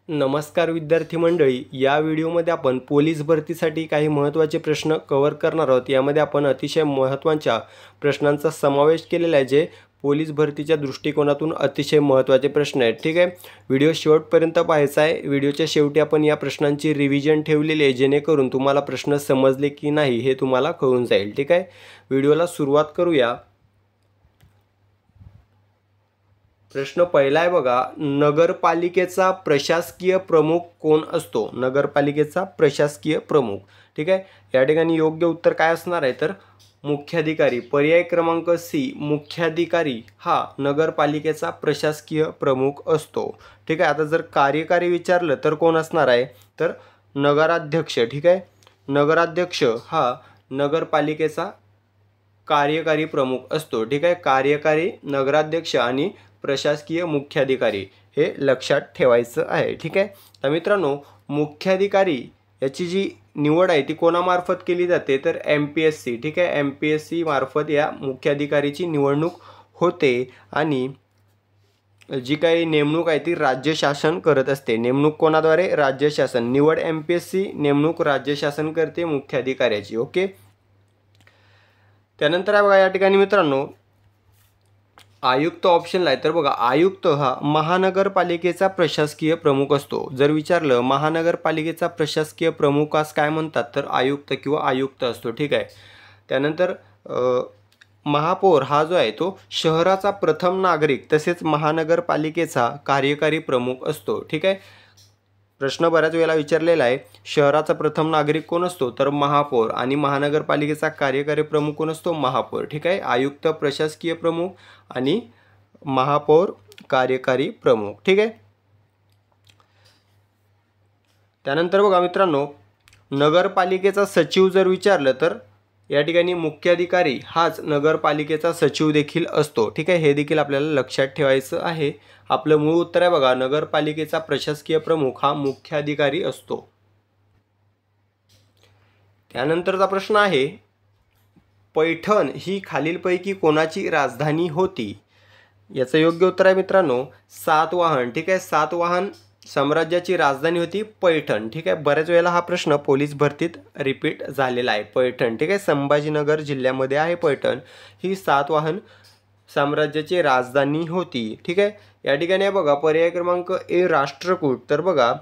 नमस्कार विद्यार्थी मंडळी, या व्हिडिओमध्ये आपण पोलीस भरतीसाठी काही महत्त्वाचे प्रश्न कव्हर करणार आहोत। यामध्ये आपण अतिशय महत्त्वाच्या प्रश्नांचा समावेश केलेला आहे, जे पोलीस भरतीच्या दृष्टिकोनातून अतिशय महत्त्वाचे प्रश्न आहेत। ठीक आहे, व्हिडिओ शेवटपर्यंत पाहायचा आहे। व्हिडिओच्या शेवटी आपण या प्रश्नांची रिव्हिजन ठेवलेली आहे, जेणेकरून तुम्हाला प्रश्न समजले की नाही हे तुम्हाला कळून जाईल। ठीक आहे, व्हिडिओला सुरुवात करूया। प्रश्न पहिला आहे बघा, नगरपालिकेचा प्रशासकीय प्रमुख कोण असतो? नगरपालिकेचा प्रशासकीय प्रमुख। ठीक आहे, या ठिकाणी योग्य उत्तर काय असणार आहे तर मुख्याधिकारी। पर्याय क्रमांक सी, मुख्याधिकारी हा नगरपालिकेचा प्रशासकीय प्रमुख असतो। ठीक आहे, आता जर कार्यकारी विचारलं तर कोण असणार आहे तर नगराध्यक्ष। ठीक आहे, नगराध्यक्ष हा नगरपालिकेचा कार्यकारी प्रमुख असतो। ठीक आहे, कार्यकारी नगराध्यक्ष आणि प्रशासकीय मुख्याधिकारी हे लक्षात ठेवायचं आहे। ठीक आहे, तर मित्रांनो, मुख्याधिकारी याची जी निवड आहे ती कोणामार्फत केली जाते तर MPSC। ठीक आहे, MPSC मार्फत या मुख्याधिकारीची निवडणूक होते आणि जी काही नेमणूक आहे ती राज्य शासन करत असते। नेमणूक कोणाद्वारे? राज्य शासन। निवड MPSC, नेमणूक राज्य शासन करते मुख्याधिकाऱ्याची। ओके, त्यानंतर आहे बघा या ठिकाणी मित्रांनो, आयुक्त ऑप्शनला आहे तर बघा, आयुक्त हा महानगरपालिकेचा प्रशासकीय प्रमुख असतो। जर विचारलं महानगरपालिकेचा प्रशासकीय प्रमुखास काय म्हणतात तर आयुक्त किंवा आयुक्त असतो। ठीक आहे, त्यानंतर महापौर हा जो आहे तो शहराचा प्रथम नागरिक तसेच महानगरपालिकेचा कार्यकारी प्रमुख असतो। ठीक आहे, प्रश्न बऱ्याच वेळेला विचारलेला आहे, शहराचा प्रथम नागरिक कोण असतो तर महापौर, आणि महानगरपालिकेचा कार्यकारी प्रमुख कोण असतो? महापौर। ठीक आहे, आयुक्त प्रशासकीय प्रमुख आणि महापौर कार्यकारी प्रमुख। ठीक आहे, त्यानंतर बघा मित्रांनो, नगरपालिकेचा सचिव जर विचारलं तर या ठिकाणी मुख्याधिकारी हाच नगरपालिकेचा सचिव देखील असतो। ठीक आहे, हे देखील आपल्याला लक्षात ठेवायचं आहे। आपलं मूळ उत्तर आहे बघा, नगरपालिकेचा प्रशासकीय प्रमुख हा मुख्याधिकारी असतो। त्यानंतरचा प्रश्न आहे, पैठण ही खालीलपैकी कोणाची राजधानी होती? याचं योग्य उत्तर आहे मित्रांनो सातवाहन। ठीक आहे, सातवाहन साम्राज्याची राजधानी होती पैठण। ठीक आहे, बऱ्याच वेळेला हा प्रश्न पोलीस भरतीत रिपीट झालेला आहे। पैठण, ठीक आहे, संभाजीनगर जिल्ह्यामध्ये आहे पैठण, ही सातवाहन साम्राज्याची राजधानी होती। ठीक आहे, या ठिकाणी बघा पर्याय क्रमांक ए राष्ट्रकूट। तर बघा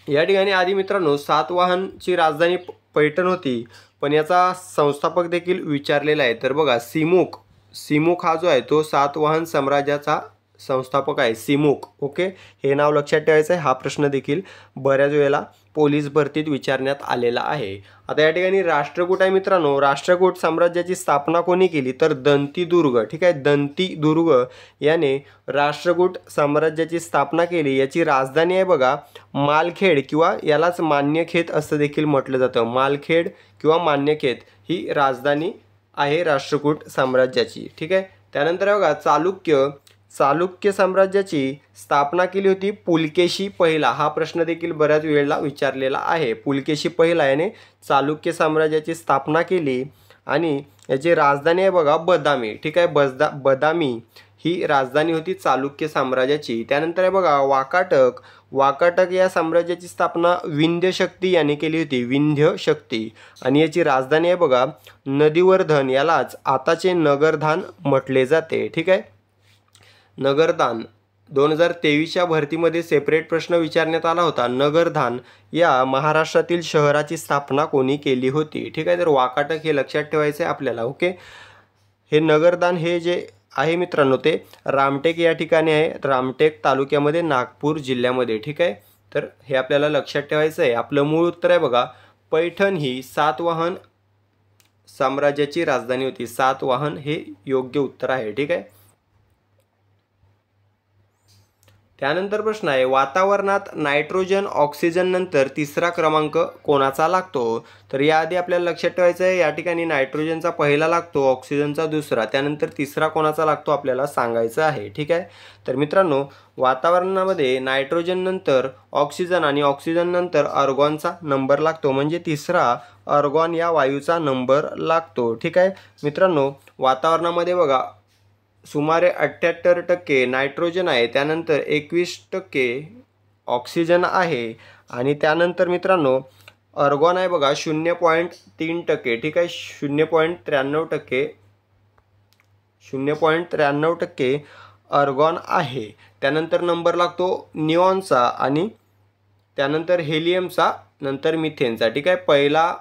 या ठिकाणी आधी मित्रांनो सातवाहनची राजधानी पैठण होती, पण याचा संस्थापक देखील विचारलेला आहे। तर बघा सिमुक, सिमुक हा जो आहे तो सातवाहन साम्राज्याचा संस्थापक आहे, सिमुक। ओके, हे नाव लक्षात ठेवायचं आहे। हा प्रश्न देखील बऱ्याच वेळेला पोलीस भरतीत विचारण्यात आलेला आहे। आता या ठिकाणी राष्ट्रकूट आहे मित्रांनो, राष्ट्रकूट साम्राज्याची स्थापना कोणी केली तर दंतीदुर्ग। ठीक आहे, दंतीदुर्ग याने राष्ट्रकूट साम्राज्याची स्थापना केली। याची राजधानी आहे बघा मालखेड, किंवा यालाच मान्यखेत असं देखील म्हटलं जातं। मालखेड किंवा मान्यखेत ही राजधानी आहे राष्ट्रकूट साम्राज्याची। ठीक आहे, त्यानंतर बघा चालुक्य, चालुक्य साम्राज्याची स्थापना केली होती पुलकेशी पहिला। हा प्रश्न देखील बऱ्याच वेळेला विचारलेला आहे। पुलकेशी पहिला याने चालुक्य साम्राज्याची स्थापना केली आणि याची राजधानी आहे बघा बदामी। ठीक आहे, बदामी ही राजधानी होती चालुक्य साम्राज्याची। त्यानंतर आहे बघा वाकाटक, वाकाटक या साम्राज्याची स्थापना विंध्य शक्ती याने केली होती, विंध्य शक्ती, आणि याची राजधानी आहे बघा नदीवर्धन, यालाच आताचे नगरधान म्हटले जाते। ठीक आहे, नगरधान 2023च्या भरतीमध्ये सेपरेट प्रश्न विचारण्यात आला होता, नगरधान या महाराष्ट्रातील शहराची स्थापना कोणी केली होती? ठीक आहे, तर वाकाटक हे लक्षात ठेवायचे आहे आपल्याला। ओके, हे नगरधान हे जे आहे मित्रांनो ते रामटेक या ठिकाणी आहे, रामटेक तालुक्यामध्ये नागपूर जिल्ह्यामध्ये। ठीक आहे, तर हे आपल्याला लक्षात ठेवायचं आहे। आपलं मूळ उत्तर आहे बघा पैठण ही सातवाहन साम्राज्याची राजधानी होती। सातवाहन हे योग्य उत्तर आहे। ठीक आहे, त्यानंतर प्रश्न आहे, वातावरणात नायट्रोजन ऑक्सिजन नंतर तिसरा क्रमांक कोणाचा लागतो? तर याआधी आपल्याला लक्षात ठेवायचं आहे, या ठिकाणी नायट्रोजनचा पहिला लागतो, ऑक्सिजनचा दुसरा, त्यानंतर तिसरा कोणाचा लागतो आपल्याला सांगायचं आहे। ठीक आहे, तर मित्रांनो वातावरणामध्ये नायट्रोजन नंतर ऑक्सिजन आणि ऑक्सिजन नंतर आर्गॉनचा नंबर लागतो, म्हणजे तिसरा आर्गॉन या वायूचा नंबर लागतो। ठीक आहे मित्रांनो, वातावरणामध्ये बघा सुमारे 78% नायट्रोजन आहे, त्यानंतर 21% ऑक्सिजन आहे आणि त्यानंतर मित्रांनो अर्गॉन आहे बघा 0.3%, ठीक आहे, 0.93%, 0.93% अर्गॉन आहे. त्यानंतर नंबर लागतो निऑनचा आणि त्यानंतर हेलियमचा, नंतर मिथेनचा, ठीक आहे. पहिला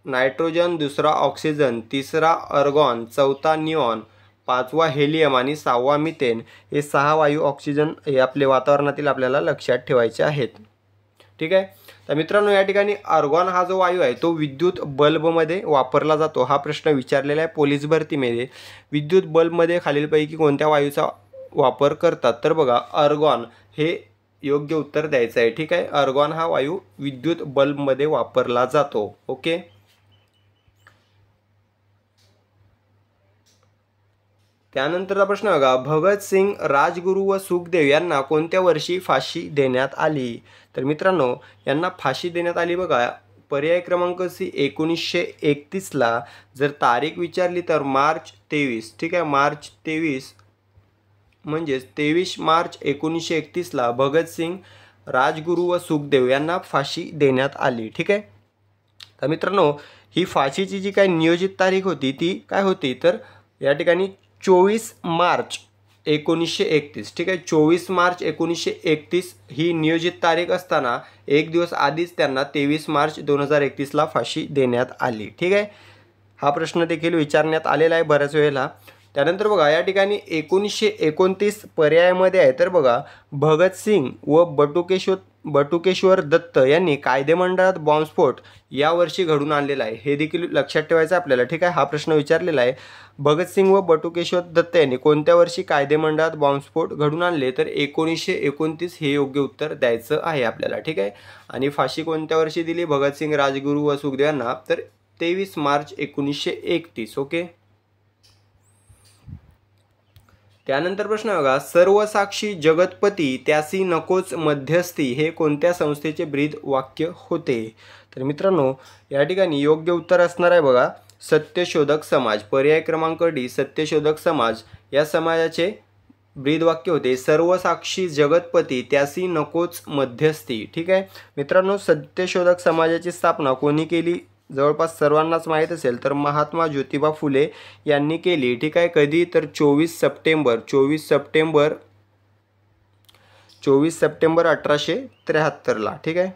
नायट्रोजन, दुसरा ऑक्सिजन, तिसरा अर्गॉन, चौथा निऑन, पाचवा हेलियम आणि सहावा मिथेन. हे 6 वायू ऑक्सिजन हे आपले वातावरणातील आपल्याला लक्षात ठेवायचे आहेत, ठीक आहे. तर मित्रांनो या ठिकाणी अर्गॉन हा जो वायू आहे तो विद्युत बल्बमध्ये वापरला जातो. हा प्रश्न विचारलेला आहे पोलीस भरतीमध्ये. विद्युत बल्बमध्ये खालीलपैकी कोणत्या वायूचा वापर करतात? तर बघा अर्गॉन हे योग्य उत्तर द्यायचं आहे, ठीक आहे. अर्गॉन हा वायू विद्युत बल्बमध्ये वापरला जातो. ओके. त्यानंतरचा प्रश्न बघा, भगतसिंग, राजगुरू व सुखदेव यांना कोणत्या वर्षी फाशी देण्यात आली? तर मित्रांनो यांना फाशी देण्यात आली बघा पर्याय क्रमांक सी 1931ला. जर तारीख विचारली तर मार्च 23, ठीक आहे. मार्च 23 म्हणजेच 23 मार्च 1931ला भगतसिंग, राजगुरू व सुखदेव यांना फाशी देण्यात आली, ठीक आहे. तर मित्रांनो ही फाशीची जी काही नियोजित तारीख होती ती काय होती? तर या ठिकाणी 24 मार्च 1931, ठीक आहे. 24 मार्च 1931 ही नियोजित तारीख असताना एक दिवस आधीच त्यांना 23 मार्च 2031ला फाशी देण्यात आली, ठीक आहे. हा प्रश्न देखील विचारण्यात आलेला आहे बऱ्याच वेळेला. त्यानंतर बघा या ठिकाणी 1929 पर्यायामध्ये आहे. तर बघा भगतसिंग व बटुकेश्वर दत्त यांनी कायदेमंडळात बॉम्बस्फोट यावर्षी घडून आणलेला आहे. हे देखील लक्षात ठेवायचं आपल्याला, ठीक आहे. हा प्रश्न विचारलेला आहे. भगतसिंग व बटुकेश्वर दत्त यांनी कोणत्या वर्षी कायदेमंडळात बॉम्बस्फोट घडून आणले? तर 1929 हे योग्य उत्तर द्यायचं आहे आपल्याला, ठीक आहे. आणि फाशी कोणत्या वर्षी दिली भगतसिंग, राजगुरू व सुखदेव यांना? तर 23 मार्च 1931. ओके. त्यानंतर प्रश्न बघा, सर्वसाक्षी जगतपती त्यासी नकोच मध्यस्थी हे कोणत्या संस्थेचे ब्रीद वाक्य होते? तर मित्रांनो या ठिकाणी योग्य उत्तर असणार आहे बघा सत्यशोधक समाज. पर्याय क्रमांक डी सत्यशोधक समाज या समाजाचे ब्रीद वाक्य होते सर्वसाक्षी जगतपती त्यासी नकोच मध्यस्थी, ठीक आहे. मित्रांनो सत्यशोधक समाजाची स्थापना कोणी केली? जवळपास सर्वांनाच माहीत असेल, तर महात्मा ज्योतिबा फुले यांनी केली, ठीक आहे. कधी? तर 24 सप्टेंबर 1873ला, ठीक आहे.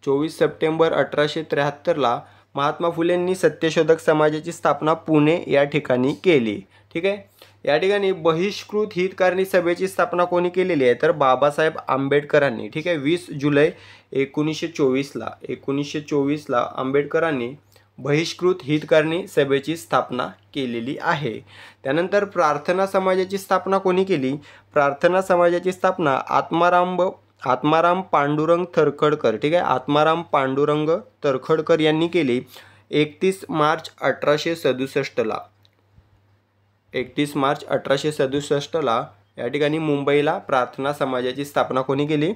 24 सप्टेंबर 1873ला महात्मा फुलेंनी सत्यशोधक समाजाची स्थापना पुणे या ठिकाणी केली, ठीक आहे. या ठिकाणी बहिष्कृत हितकारणी सभेची स्थापना कोणी केलेली आहे? तर बाबासाहेब आंबेडकरांनी, ठीक आहे. 20 जुलै 1924ला आंबेडकरांनी बहिष्कृत हितकारणी सभेची स्थापना केलेली आहे. त्यानंतर प्रार्थना समाजाची स्थापना कोणी केली? प्रार्थना समाजाची स्थापना आत्माराम पांडुरंग तरखडकर, ठीक आहे. आत्माराम पांडुरंग तरखडकर यांनी केली 31 मार्च 1867ला. 31 मार्च 1867ला या ठिकाणी मुंबईला प्रार्थना समाजाची स्थापना कोणी केली?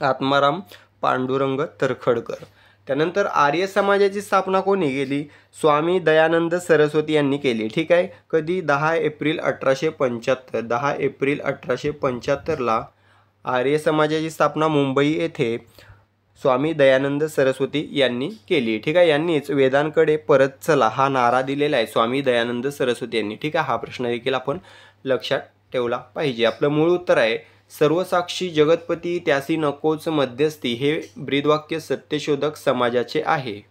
आत्माराम पांडुरंग तरखडकर. त्यानंतर आर्य समाजाची स्थापना कोणी केली? स्वामी दयानंद सरस्वती यांनी केली, ठीक आहे. कधी? 10 एप्रिल 1875. 10 एप्रिल 1875ला आर्य समाजाची स्थापना मुंबई येथे स्वामी दयानंद सरस्वती यांनी केली, ठीक आहे. यांनीच वेदांकडे परत चला हा नारा दिलेला आहे स्वामी दयानंद सरस्वती यांनी, ठीक आहे. हा प्रश्न देखील आपण लक्षात ठेवला पाहिजे. आपलं मूळ उत्तर आहे सर्वसाक्षी जगतपती त्यासी नकोच मध्यस्थी हे ब्रीदवाक्य सत्यशोधक समाजाचे आहे.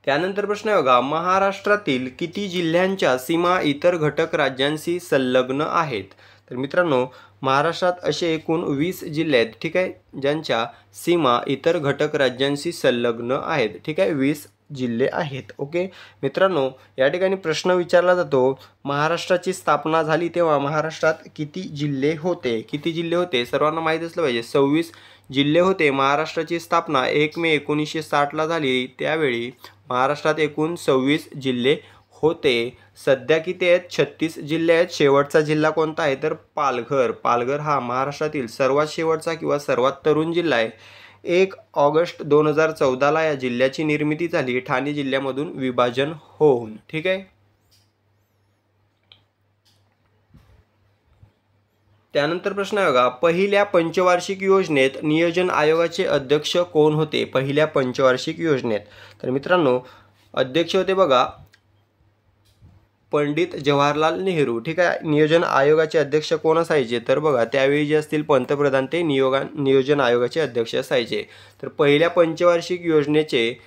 त्यानंतर प्रश्न बघा, महाराष्ट्रातील किती जिल्ह्यांच्या सीमा इतर घटक राज्यांशी संलग्न आहेत? तर मित्रांनो महाराष्ट्रात असे एकूण 20 जिल्हे आहेत, ठीक आहे, ज्यांच्या सीमा इतर घटक राज्यांशी संलग्न आहेत, ठीक आहे. 20 जिल्हे आहेत. ओके मित्रांनो, या ठिकाणी प्रश्न विचारला जातो महाराष्ट्राची स्थापना झाली तेव्हा महाराष्ट्रात किती जिल्हे होते? किती जिल्हे होते? सर्वांना माहीत असलं पाहिजे 26 जिल्हे होते. महाराष्ट्राची स्थापना 1 मे 1960ला झाली, त्यावेळी महाराष्ट्रात एकूण 26 जिल्हे होते. सध्या किती आहेत? 36 जिल्हे आहेत. शेवटचा जिल्हा कोणता आहे? तर पालघर. पालघर हा महाराष्ट्रातील सर्वात शेवटचा किंवा सर्वात तरुण जिल्हा आहे. 1 ऑगस्ट 2014ला या जिल्ह्याची निर्मिती झाली ठाणे जिल्ह्यामधून विभाजन होऊन, ठीक आहे. त्यानंतर प्रश्न आहे बघा, पहिल्या पंचवार्षिक योजनेत नियोजन आयोगाचे अध्यक्ष कोण होते? पहिल्या पंचवार्षिक योजनेत तर मित्रांनो अध्यक्ष होते बघा पंडित जवाहरलाल नेहरू. ठीक आहे, नियोजन आयोगाचे अध्यक्ष कोण असायचे? तर बघा त्यावेळी जे असतील पंतप्रधान ते नियोजन आयोगाचे अध्यक्ष असायचे. तर पहिल्या पंचवार्षिक योजनेचे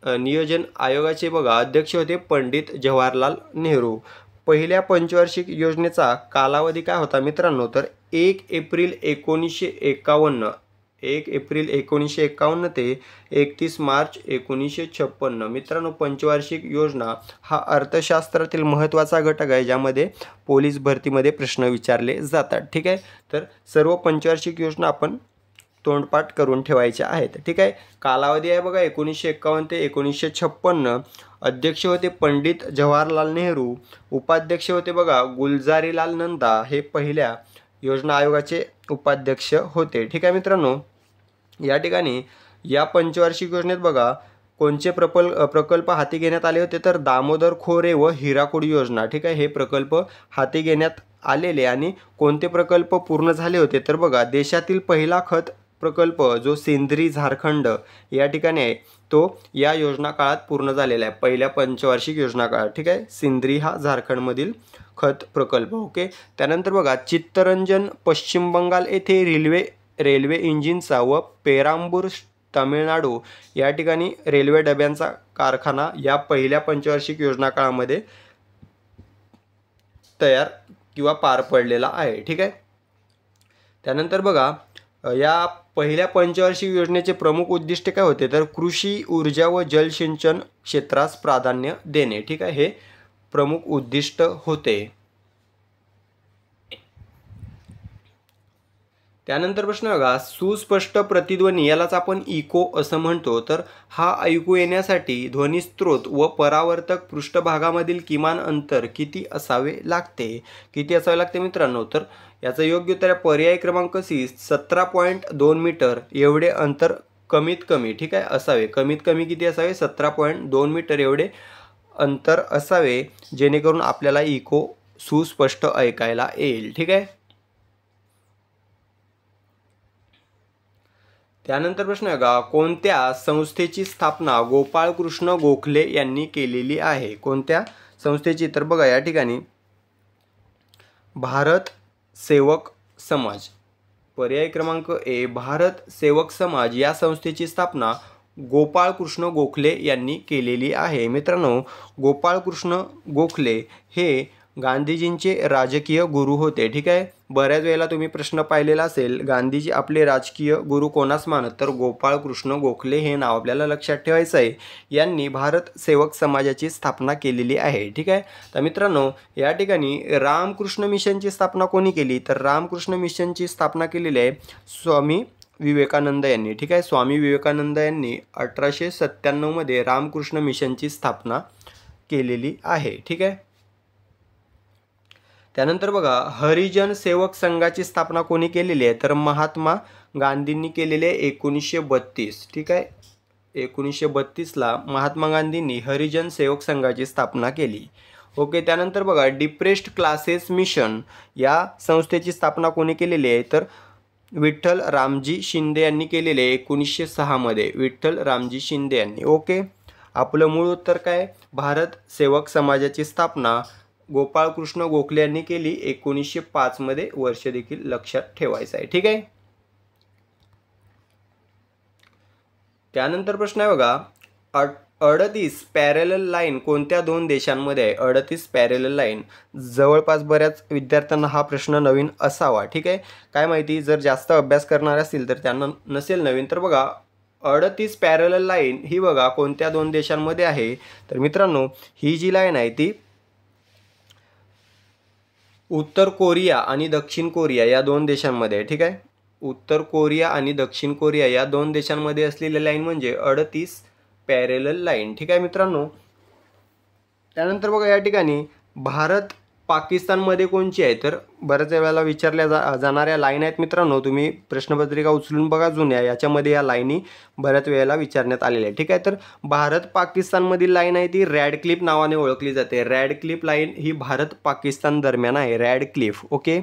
नियोजन आयोगाचे बघा अध्यक्ष होते पंडित जवाहरलाल नेहरू. पहिल्या पंचवार्षिक योजनेचा कालावधी काय होता मित्रांनो? तर 1 एप्रिल 1951 ते 31 मार्च 1956. मित्रांनो पंचवार्षिक योजना हा अर्थशास्त्रातील महत्त्वाचा घटक आहे ज्यामध्ये पोलीस भरतीमध्ये प्रश्न विचारले जातात. ठीक आहे, तर सर्व पंचवार्षिक योजना आपण तोंडपाठ करून ठेवायच्या आहेत. ठीक आहे, कालावधी आहे बघा 1951 ते 1956. अध्यक्ष होते पंडित जवाहरलाल नेहरू. उपाध्यक्ष होते बघा गुलजारीलाल नंदा. हे पहिल्या योजना आयोगाचे उपाध्यक्ष होते. ठीक आहे मित्रांनो, या ठिकाणी या पंचवार्षिक योजनेत बघा कोणते प्रकल्प हाती घेण्यात आले होते? तर दामोदर खोरे व हिराकुड योजना. ठीक आहे, हे प्रकल्प हाती घेण्यात आलेले. आणि कोणते प्रकल्प पूर्ण झाले होते? तर बघा देशातील पहिला खत प्रकल्प जो सिंद्री झारखंड या ठिकाणी आहे तो या योजना काळात पूर्ण झालेला आहे, पहिल्या पंचवार्षिक योजना काळात. ठीक आहे, सिंद्री हा झारखंडमधील खत प्रकल्प. ओके, त्यानंतर बघा चित्तरंजन पश्चिम बंगाल येथे रेल्वे इंजिनचा व पेरांबूर तामिळनाडू या ठिकाणी रेल्वे डब्यांचा कारखाना या पहिल्या पंचवार्षिक योजना काळामध्ये तयार किंवा पार पडलेला आहे. ठीक आहे, त्यानंतर बघा या पहिल्या पंचवार्षिक योजनेचे प्रमुख उद्दिष्ट काय होते? तर कृषी, ऊर्जा व जलसिंचन क्षेत्रास प्राधान्य देणे. ठीक आहे, हे प्रमुख उद्दिष्ट होते. त्यानंतर प्रश्न बघा, सुस्पष्ट प्रतिध्वनी यालाच आपण इको असं म्हणतो. तर हा ऐकू येण्यासाठी ध्वनी स्रोत व परावर्तक पृष्ठभागामधील किमान अंतर किती असावे लागते? किती असावे लागते मित्रांनो? तर याचं योग्य उत्तर आहे पर्याय क्रमांक सी 17.2 मीटर एवढे अंतर कमीत कमी. ठीक आहे, असावे. कमीत कमी किती असावे? 17.2 मीटर एवढे अंतर असावे जेणेकरून आपल्याला इको सुस्पष्ट ऐकायला येईल. ठीक आहे, त्यानंतर प्रश्न आहे का, कोणत्या संस्थेची स्थापना गोपाळकृष्ण गोखले यांनी केलेली आहे? कोणत्या संस्थेची? तर बघा या ठिकाणी भारत सेवक समाज. पर्याय क्रमांक ए भारत सेवक समाज या संस्थेची स्थापना गोपाळकृष्ण गोखले यांनी केलेली आहे. मित्रांनो गोपाळकृष्ण गोखले हे गांधीजींचे राजकीय गुरु होते. ठीक आहे, बऱ्याच वेळेला तुम्ही प्रश्न पाहिलेला असेल गांधीजी आपले राजकीय गुरु कोणास मानत? तर गोपाळकृष्ण गोखले हे नाव आपल्याला लक्षात ठेवायचं आहे. यांनी भारत सेवक समाजाची स्थापना केलेली आहे. ठीक आहे, तर मित्रांनो या ठिकाणी रामकृष्ण मिशनची स्थापना कोणी केली? तर रामकृष्ण मिशनची स्थापना केलेली आहे स्वामी विवेकानंद यांनी. ठीक आहे, स्वामी विवेकानंद यांनी 1897 मध्ये रामकृष्ण मिशनची स्थापना केलेली आहे. ठीक आहे, त्यानंतर बघा हरिजन सेवक संघाची स्थापना कोणी केलेली आहे? तर महात्मा गांधींनी केलेले 1932. ठीक आहे, 1932ला महात्मा गांधींनी हरिजन सेवक संघाची स्थापना केली. ओके, त्यानंतर बघा डिप्रेस्ड क्लासेस मिशन या संस्थेची स्थापना कोणी केलेली आहे? तर विठ्ठल रामजी शिंदे यांनी केलेले 1906 मध्ये. विठ्ठल रामजी शिंदे यांनी. ओके, आपलं मूळ उत्तर काय? भारत सेवक समाजाची स्थापना गोपाळकृष्ण गोखले यांनी केली 1905 मध्ये. वर्ष देखील लक्षात ठेवायचं आहे. ठीक आहे, त्यानंतर प्रश्न आहे बघा 38 पॅरेलल लाईन कोणत्या दोन देशांमध्ये आहे? 38 पॅरेलल लाईन जवळपास बऱ्याच विद्यार्थ्यांना हा प्रश्न नवीन असावा. ठीक आहे, काय माहिती जर जास्त अभ्यास करणार असतील तर त्यांना नसेल नवीन. तर बघा 38 पॅरेलल लाईन ही बघा कोणत्या दोन देशांमध्ये आहे? तर मित्रांनो ही जी लाईन आहे ती उत्तर कोरिया आणि दक्षिण कोरिया या दोन देशांमध्ये आहे. ठीक आहे, उत्तर कोरिया आणि दक्षिण कोरिया या दोन देशांमध्ये असलेली लाईन म्हणजे 38 पॅरेलल लाईन. ठीक आहे मित्रांनो, त्यानंतर बघा या ठिकाणी भारत पाकिस्तानमध्ये कोणची आहे? तर बऱ्याच वेळेला विचारल्या जाणाऱ्या लाईन आहेत मित्रांनो. तुम्ही प्रश्नपत्रिका उचलून बघा जुन्या, याच्यामध्ये या लाईनी बऱ्याच वेळेला विचारण्यात आलेल्या आहे. ठीक आहे, तर भारत पाकिस्तानमधील लाईन आहे ती रॅडक्लिफ नावाने ओळखली जाते. रॅडक्लिफ लाईन ही भारत पाकिस्तान दरम्यान आहे, रॅडक्लिफ. ओके.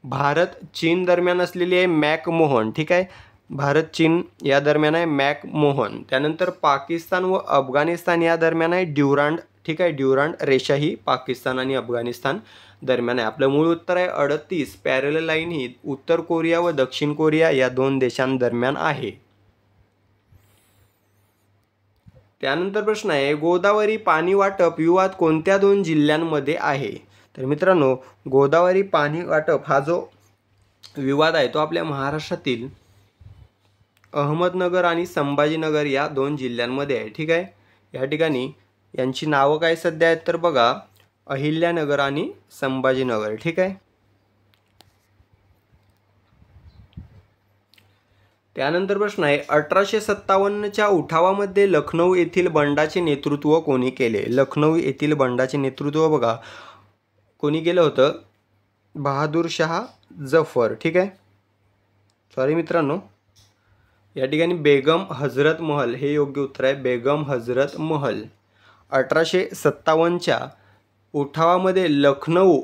भारत चीन दरम्यान असलेली आहे मॅकमोहन. ठीक आहे, भारत चीन या दरम्यान आहे मॅकमोहन. त्यानंतर पाकिस्तान व अफगाणिस्तान या दरम्यान आहे ड्युरांड. ठीक आहे, ड्युरांड रेषा ही पाकिस्तान आणि अफगाणिस्तान दरम्यान आहे. आपलं मूळ उत्तर आहे 38. पॅरलल लाईन ही उत्तर कोरिया व दक्षिण कोरिया या दोन देशांदरम्यान आहे. त्यानंतर प्रश्न आहे गोदावरी पाणी वाटप विवाद कोणत्या दोन जिल्ह्यांमध्ये आहे? तर मित्रांनो, गोदावरी पाणी वाटप हा जो विवाद आहे तो आपल्या महाराष्ट्रातील अहमदनगर आणि संभाजीनगर या दोन जिल्ह्यांमध्ये आहे. ठीक आहे, या ठिकाणी यांची नावं काय सध्या आहेत तर बघा, अहिल्यानगर आणि संभाजीनगर. ठीक आहे. त्यानंतर प्रश्न आहे 1857च्या उठावामध्ये लखनौ येथील बंडाचे नेतृत्व कोणी केले? लखनौ येथील बंडाचे नेतृत्व बघा कोणी केलं होतं? बहादूर शाह जफर. ठीक आहे, सॉरी मित्रांनो, या ठिकाणी बेगम हजरत महल हे योग्य उत्तर आहे, बेगम हजरत महल. 1857च्या उठावामध्ये लखनौ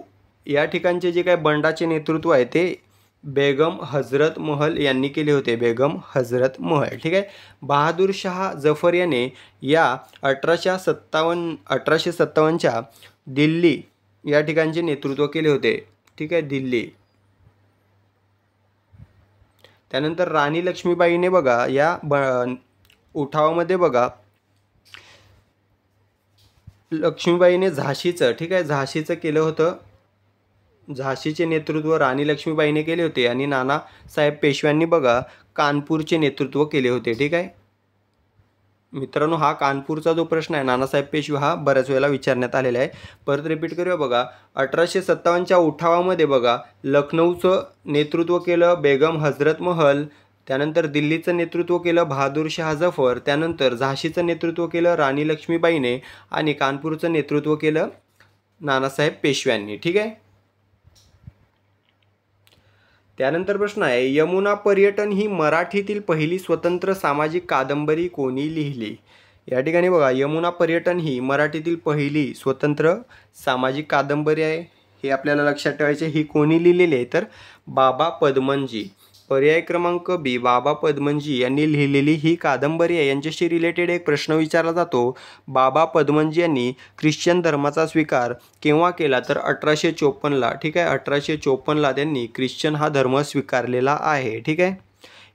या ठिकाणचे जे काय बंडाचे नेतृत्व आहे ते बेगम हजरत महल यांनी केले होते, बेगम हजरत महल. ठीक आहे, बहादूर शाह जफर याने या 1857च्या दिल्ली या ठिकाणचे नेतृत्व केले होते. ठीक आहे, दिल्ली. त्यानंतर राणी लक्ष्मीबाईने बघा या उठावामध्ये बघा लक्ष्मीबाईने झाशीचं, ठीक आहे, झाशीचं केलं होतं. झाशीचे नेतृत्व राणी लक्ष्मीबाईने केले होते आणि नानासाहेब पेशव्यांनी बघा कानपूरचे नेतृत्व केले होते. ठीक आहे मित्रांनो, हा कानपूरचा जो प्रश्न आहे नानासाहेब पेशवे हा बऱ्याच वेळेला विचारण्यात आलेला आहे. परत रिपीट करूया बघा, 1857च्या उठावामध्ये बघा लखनौचं नेतृत्व केलं बेगम हजरत महल, त्यानंतर दिल्लीचं नेतृत्व केलं बहादूर शाह जफर, त्यानंतर झाशीचं नेतृत्व केलं राणी लक्ष्मीबाईने आणि कानपूरचं नेतृत्व केलं नानासाहेब पेशव्यांनी. ठीक आहे. त्यानंतर प्रश्न आहे यमुना पर्यटन ही मराठीतील पहिली स्वतंत्र सामाजिक कादंबरी कोणी लिहिली? या ठिकाणी बघा यमुना पर्यटन ही मराठीतील पहिली स्वतंत्र सामाजिक कादंबरी आहे, हे आपल्याला लक्षात ठेवायचे. ही कोणी लिहिलेली आहे तर बाबा पदमनजी. पर्याय क्रमांक बी, बाबा पदमनजी यांनी लिहिलेली ही कादंबरी आहे. यांच्याशी रिलेटेड एक प्रश्न विचारला जातो, बाबा पदमनजी यांनी ख्रिश्चन धर्माचा स्वीकार केव्हा केला तर 1854ला. ठीक आहे, 1854ला त्यांनी ख्रिश्चन हा धर्म स्वीकारलेला आहे. ठीक आहे.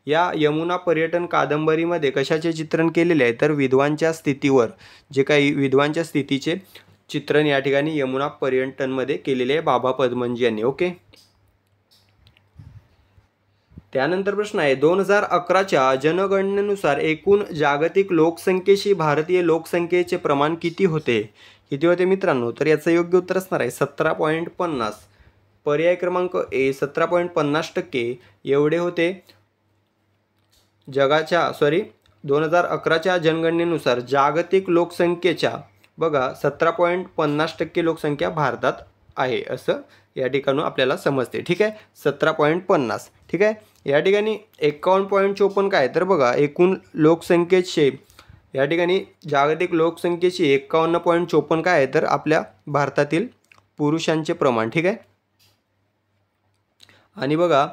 या यमुना पर्यटन कादंबरीमध्ये कशाचे चित्रण केलेले आहे तर विधवांच्या स्थितीवर, जे काही विधवांच्या स्थितीचे चित्रण या ठिकाणी यमुना पर्यटनमध्ये केलेले आहे बाबा पदमनजी यांनी. ओके. त्यानंतर प्रश्न आहे 2011च्या जनगणनेनुसार एकूण जागतिक लोकसंख्येशी भारतीय लोकसंख्येचे प्रमाण किती होते? किती होते मित्रांनो? तर याचं योग्य उत्तर असणार आहे 17.50. पर्याय क्रमांक ए 17.50% एवढे होते. 2011च्या जनगणनेनुसार जागतिक लोकसंख्येच्या बघा 17.50% लोकसंख्या भारतात आहे असं या ठिकाणी आपल्याला समजते. ठीक आहे, 17.50. ठीक आहे, या ठिकाणी 51.54 काय तर बघा एकूण लोकसंख्येचे या ठिकाणी जागतिक लोकसंख्येची 51.54 काय आहे तर आपल्या भारतातील पुरुषांचे प्रमाण. ठीक आहे, आणि बघा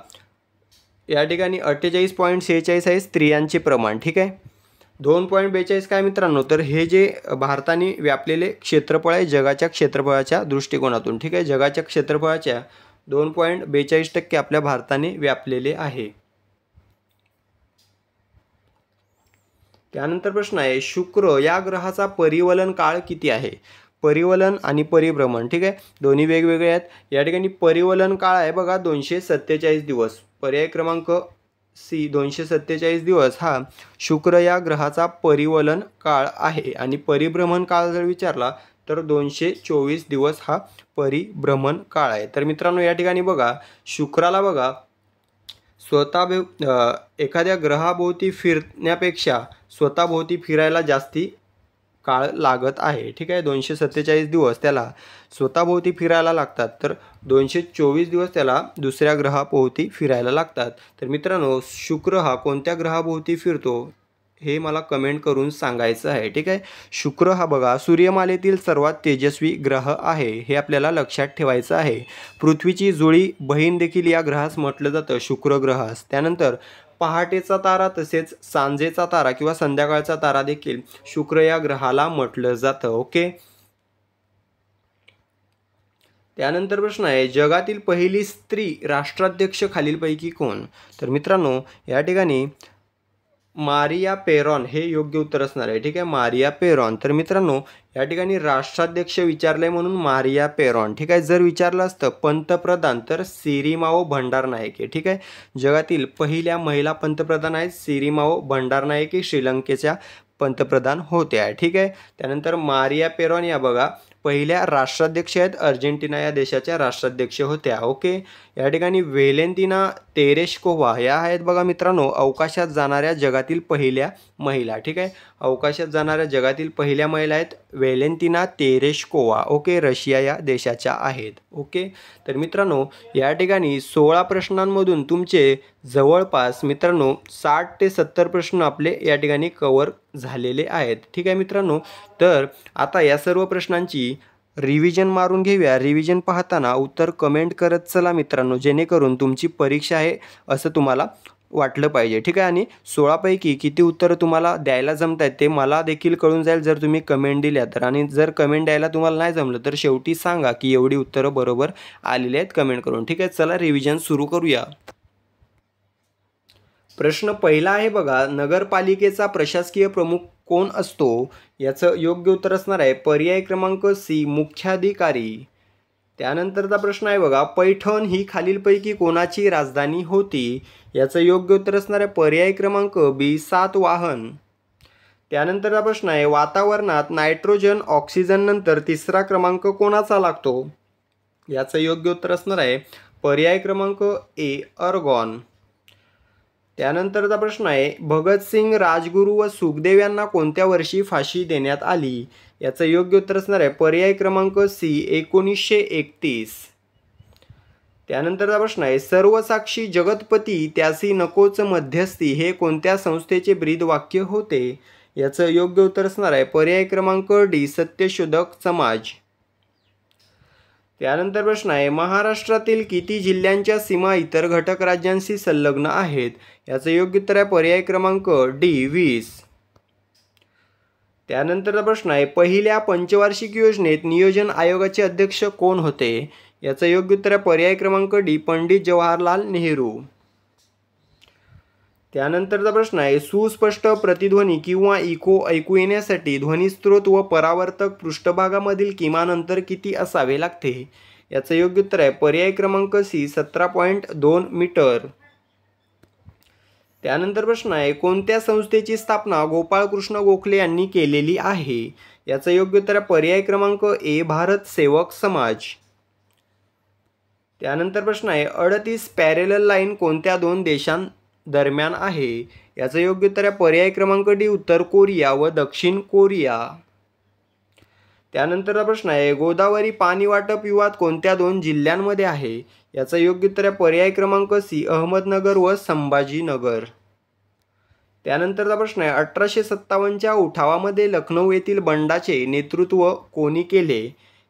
या ठिकाणी 48.46 आहे स्त्रियांचे प्रमाण. ठीक आहे, 2.42 काय मित्रांनो तर हे जे भारताने व्यापलेले क्षेत्रफळ आहे जगाच्या क्षेत्रफळाच्या दृष्टिकोनातून. ठीक आहे, जगाच्या क्षेत्रफळाच्या 2.42% आपल्या भारताने व्यापलेले आहे. त्यानंतर प्रश्न आहे शुक्र या ग्रहाचा परिवलन काळ किती आहे? परिवलन आणि परिभ्रमण, ठीक आहे, दोन्ही वेगवेगळे आहेत. या ठिकाणी परिवलन काळ आहे बघा 247 दिवस. पर्याय क्रमांक सी 247 दिवस हा शुक्र या ग्रहाचा परिवलन काळ आहे. आणि परिभ्रमण काळ जर विचारला तर 224 दिवस हा परिभ्रमण काळ आहे. तर मित्रांनो या ठिकाणी बघा शुक्राला बघा एखाद्या ग्रहाभोवती फिरण्यापेक्षा स्वतःभोवती फिरायला जास्ती काळ लागत आहे, ठीक आहे. 247 दिवस त्याला स्वतःभोवती फिरायला लागतात, तर 224 दिवस त्याला दुसऱ्या ग्रहाभोवती फिरायला लागतात. तर मित्रांनो, शुक्र हा कोणत्या ग्रहाभोवती फिरतो हे मला कमेंट करून सांगायचं आहे, ठीक आहे. शुक्र हा बघा सूर्यमालेतील सर्वात तेजस्वी ग्रह आहे, हे आपल्याला लक्षात ठेवायचं आहे. पृथ्वीची जुळी बहीण देखील या ग्रहास म्हटलं जातं, शुक्र ग्रहास. त्यानंतर पहाटेचा तारा तसेच सांजेचा तारा किंवा संध्याकाळचा तारा देखील शुक्र या ग्रहाला म्हटलं जातं. ओके. त्यानंतर प्रश्न आहे, जगातील पहिली स्त्री राष्ट्राध्यक्ष खालीलपैकी कोण? तर मित्रांनो, या ठिकाणी मारिया पेरॉन हे योग्य उत्तर असणार आहे, ठीक आहे. Maria Perón. तर मित्रांनो, या ठिकाणी राष्ट्राध्यक्ष विचारलंय म्हणून मारिया पेरॉन, ठीक आहे. जर विचारलं असतं पंतप्रधान तर सिरिमाओ भंडारनायके, ठीक आहे. जगातील पहिल्या महिला पंतप्रधान आहेत सिरिमाओ भंडारनायके, श्रीलंकेच्या पंतप्रधान होत्या, ठीक आहे. त्यानंतर मारिया पेरॉन या बघा पहिल्या राष्ट्राध्यक्ष आहेत, अर्जेंटिना या देशाच्या राष्ट्राध्यक्ष होत्या. ओके. या ठिकाणी व्हॅलेंटिना तेरेश्कोव्हा या आहेत बघा मित्रांनो अवकाशात जाणाऱ्या जगातील पहिल्या महिला, ठीक आहे. अवकाशात जाणाऱ्या जगातील पहिल्या महिला आहेत व्हॅलेंटिना तेरेश्कोव्हा. ओके. रशिया या देशाच्या आहेत. ओके. तर मित्रांनो, या ठिकाणी 16 प्रश्नांमधून तुमचे जवळपास मित्रांनो 60 ते 70 प्रश्न आपले या ठिकाणी कव्हर झालेले आहेत, ठीक आहे मित्रांनो. तर आता या सर्व प्रश्नांची रिव्हिजन मारून घेऊया. रिव्हिजन पाहताना उत्तर कमेंट करत चला मित्रांनो, जेणेकरून तुमची परीक्षा आहे असं तुम्हाला वाटलं पाहिजे, ठीक आहे. आणि 16 पैकी किती उत्तरं तुम्हाला द्यायला जमत आहेत ते मला देखील कळून जाईल जर तुम्ही कमेंट दिल्या तर. आणि जर कमेंट द्यायला तुम्हाला नाही जमलं तर शेवटी सांगा की एवढी उत्तरं बरोबर आलेली आहेत कमेंट करून, ठीक आहे. चला रिव्हिजन सुरू करूया. प्रश्न पहिला आहे बघा, नगरपालिकेचा प्रशासकीय प्रमुख कोण असतो? याचं योग्य उत्तर असणार आहे पर्याय क्रमांक सी, मुख्याधिकारी. त्यानंतरचा प्रश्न आहे बघा, पैठण ही खालीलपैकी कोणाची राजधानी होती? याचं योग्य उत्तर असणार आहे पर्याय क्रमांक बी, सातवाहन. त्यानंतरचा प्रश्न आहे, वातावरणात नायट्रोजन ऑक्सिजन नंतर तिसरा क्रमांक कोणाचा लागतो? याचं योग्य उत्तर असणार आहे पर्याय क्रमांक ए, अर्गॉन. त्यानंतरचा प्रश्न आहे, भगतसिंग, राजगुरू व सुखदेव यांना कोणत्या वर्षी फाशी देण्यात आली? याचं योग्य उत्तर असणार आहे पर्याय क्रमांक सी, 1931. त्यानंतरचा प्रश्न आहे, सर्वसाक्षी जगतपती त्यासी नकोच मध्यस्थी हे कोणत्या संस्थेचे ब्रीदवाक्य होते? याचं योग्य उत्तर असणार आहे पर्याय क्रमांक डी, सत्यशोधक समाज. त्यानंतर प्रश्न आहे, महाराष्ट्रातील किती जिल्ह्यांच्या सीमा इतर घटक राज्यांशी संलग्न आहेत? याचं योग्य उत्तर आहे पर्याय क्रमांक डी, 20. त्यानंतरचा प्रश्न आहे, पहिल्या पंचवार्षिक योजनेत नियोजन आयोगाचे अध्यक्ष कोण होते? याचं योग्य उत्तर आहे पर्याय क्रमांक डी, पंडित जवाहरलाल नेहरू. त्यानंतरचा प्रश्न आहे, सुस्पष्ट प्रतिध्वनी किंवा इको ऐकू येण्यासाठी ध्वनिस्त्रोत व परावर्तक पृष्ठभागामधील किमान अंतर किती असावे लागते? याचं योग्य उत्तर आहे पर्याय क्रमांक सी, 17.2 मीटर. त्यानंतर प्रश्न आहे, कोणत्या संस्थेची स्थापना गोपाळकृष्ण गोखले यांनी केलेली आहे? याचं योग्य उत्तर आहे पर्याय क्रमांक ए, भारत सेवक समाज. त्यानंतर प्रश्न आहे, 38 पॅरेलल लाईन कोणत्या दोन देशांदरम्यान आहे? याचं योग्य उत्तर आहे पर्याय क्रमांक डी, उत्तर कोरिया व दक्षिण कोरिया. त्यानंतरचा प्रश्न आहे, गोदावरी पाणी वाटप विवाद कोणत्या दोन जिल्ह्यांमध्ये आहे? याचं योग्य उत्तर आहे पर्याय क्रमांक सी, अहमदनगर व संभाजीनगर. त्यानंतरचा प्रश्न आहे, 1857च्या उठावामध्ये लखनौ येथील बंडाचे नेतृत्व कोणी केले?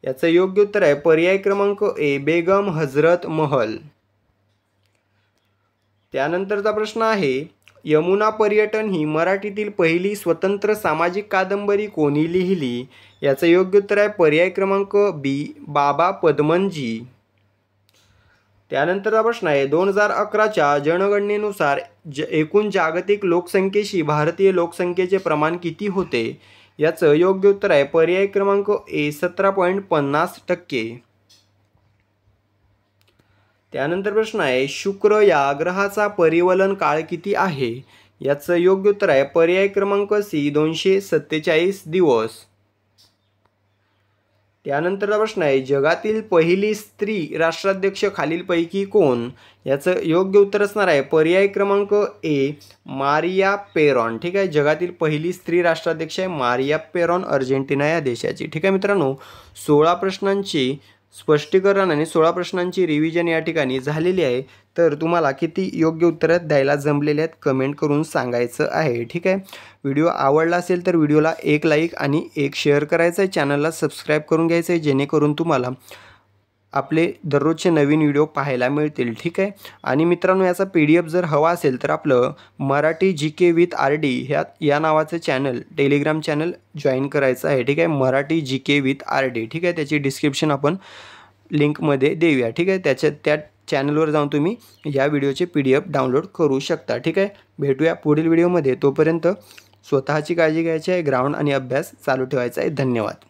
याचं योग्य उत्तर आहे पर्याय क्रमांक ए, बेगम हजरत महल. त्यानंतरचा प्रश्न आहे, यमुना पर्यटन ही मराठीतील पहिली स्वतंत्र सामाजिक कादंबरी कोणी लिहिली? याचं योग्य उत्तर आहे पर्याय क्रमांक बी, बाबा पदमनजी. त्यानंतरचा प्रश्न आहे, 2011च्या जनगणनेनुसार एकूण जागतिक लोकसंख्येशी भारतीय लोकसंख्येचे प्रमाण किती होते? याचं योग्य उत्तर आहे पर्याय क्रमांक ए, 17.50%. त्यानंतर प्रश्न आहे, शुक्र या ग्रहाचा परिवलन काळ किती आहे? याचं योग्य उत्तर आहे पर्याय क्रमांक सी, 247 दिवस. त्यानंतरचा प्रश्न आहे, जगातील पहिली स्त्री राष्ट्राध्यक्ष खालीलपैकी कोण? याचं योग्य उत्तर असणार आहे पर्याय क्रमांक ए, मारिया पेरॉन. ठीक आहे, जगातील पहिली स्त्री राष्ट्राध्यक्ष आहे मारिया पेरॉन, अर्जेंटिना या देशाची. ठीक आहे मित्रांनो, 16 प्रश्नांची स्पष्टीकरण आणि 16 प्रश्नांची रिव्हिजन या ठिकाणी झालेली आहे. तर तुम्हाला किती योग्य उत्तरं द्यायला जमलेले आहेत कमेंट करून सांगायचं आहे. ठीक आहे, व्हिडिओ आवडला असेल तर व्हिडिओला एक लाईक आणि एक शेअर करायचं आहे, चॅनलला सबस्क्राईब करून घ्यायचं आहे जेणेकरून तुम्हाला आपले दररोजचे नवीन व्हिडिओ पाहायला मिळतील. ठीक आहे, आणि मित्रांनो याचा PDF जर हवा असेल तर आपलं मराठी GK विथ RD या नावाचं चॅनल, टेलिग्राम चॅनल जॉईन करायचं आहे. ठीक आहे, मराठी GK विथ RD. ठीक आहे, त्याची डिस्क्रिप्शन आपण लिंकमध्ये देऊया. ठीक आहे, त्या चॅनलवर जाऊन तुम्ही या व्हिडिओचे PDF डाउनलोड करू शकता. ठीक आहे, भेटूया पुढील व्हिडिओमध्ये. तोपर्यंत स्वतःची काळजी घ्यायची आहे, ग्राउंड आणि अभ्यास चालू ठेवायचा आहे. धन्यवाद.